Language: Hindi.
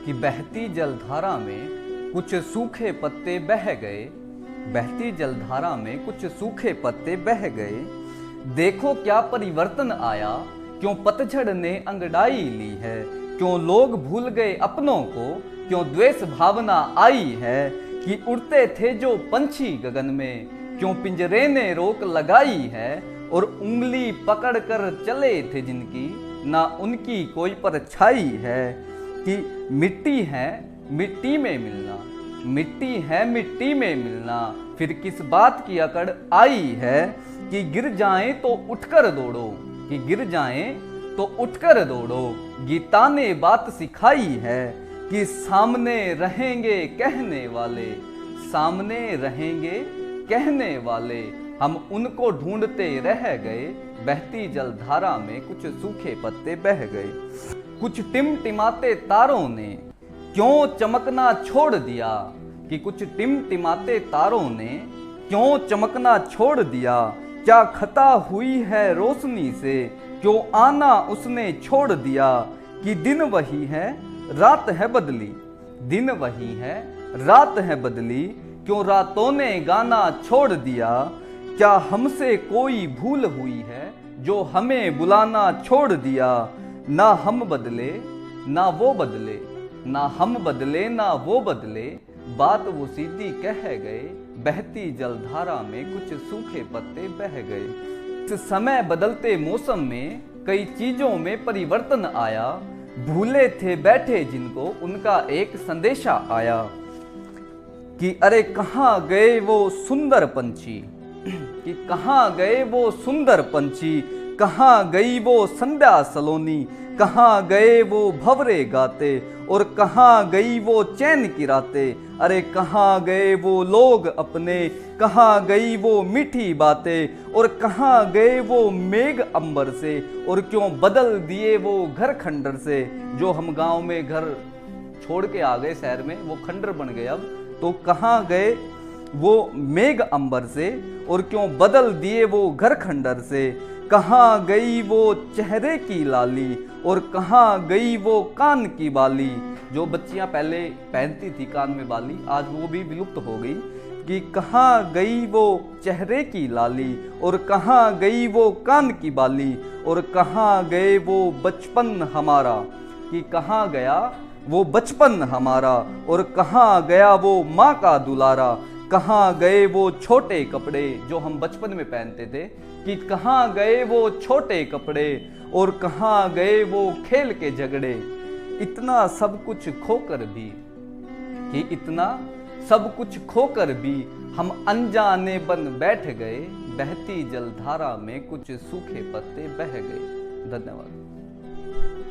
कि बहती जलधारा में कुछ सूखे पत्ते बह गए, बहती जलधारा में कुछ सूखे पत्ते बह गए। देखो क्या परिवर्तन आया, क्यों पतझड़ ने अंगड़ाई ली है, क्यों लोग भूल गए अपनों को, क्यों द्वेष भावना आई है। कि उड़ते थे जो पंछी गगन में, क्यों पिंजरे ने रोक लगाई है। और उंगली पकड़ कर चले थे जिनकी, ना उनकी कोई परछाई है। कि मिट्टी है मिट्टी में मिलना, मिट्टी है मिट्टी में मिलना, फिर किस बात की अकड़ आई है। कि गिर जाएं तो उठकर दौड़ो, कि गिर जाएं तो उठकर दौड़ो। गीता ने बात सिखाई है कि सामने रहेंगे कहने वाले, सामने रहेंगे कहने वाले। हम उनको ढूंढते रह गए, बहती जलधारा में कुछ सूखे पत्ते बह गए। कुछ टिमटिमाते तारों ने क्यों चमकना छोड़ दिया, कि कुछ टिमटिमाते तारों ने क्यों चमकना छोड़ दिया। क्या खता हुई है रोशनी से, क्यों आना उसने छोड़ दिया। कि दिन वही है रात है बदली, दिन वही है रात है बदली, क्यों रातों ने गाना छोड़ दिया। क्या हमसे कोई भूल हुई है जो हमें बुलाना छोड़ दिया। ना हम बदले ना वो बदले, ना हम बदले ना वो बदले, बात वो सीधी कह गए, बहती जलधारा में कुछ सूखे पत्ते बह गए। इस समय बदलते मौसम में कई चीजों में परिवर्तन आया, भूले थे बैठे जिनको उनका एक संदेशा आया। कि अरे कहाँ गए वो सुंदर पंछी, कि कहाँ गए वो सुंदर पंछी, कहाँ गई वो संध्या सलोनी, कहाँ गए वो भंवरे गाते, और कहाँ गई वो चैन की रातें। अरे कहाँ गए वो लोग अपने, कहाँ गई वो मीठी बातें, और कहाँ गए वो मेघ अंबर से, और क्यों बदल दिए वो घर खंडर से। जो हम गांव में घर छोड़ के आ गए शहर में, वो खंडर बन गए अब। तो कहाँ गए वो मेघ अंबर से, और क्यों बदल दिए वो घर खंडर से। कहाँ गई वो चेहरे की लाली, और कहाँ गई वो कान की बाली। जो बच्चियां पहले पहनती थी कान में बाली, आज वो भी विलुप्त हो गई। कि कहाँ गई वो चेहरे की लाली, और कहाँ गई वो कान की बाली, और कहाँ गए वो बचपन हमारा। कि कहाँ गया वो बचपन हमारा, और कहाँ गया वो माँ का दुलारा। कहाँ गए वो छोटे कपड़े जो हम बचपन में पहनते थे, कि कहाँ गए वो छोटे कपड़े, और कहाँ गए वो खेल के झगड़े। इतना सब कुछ खोकर भी, कि इतना सब कुछ खोकर भी हम अनजाने बन बैठ गए, बहती जलधारा में कुछ सूखे पत्ते बह गए। धन्यवाद।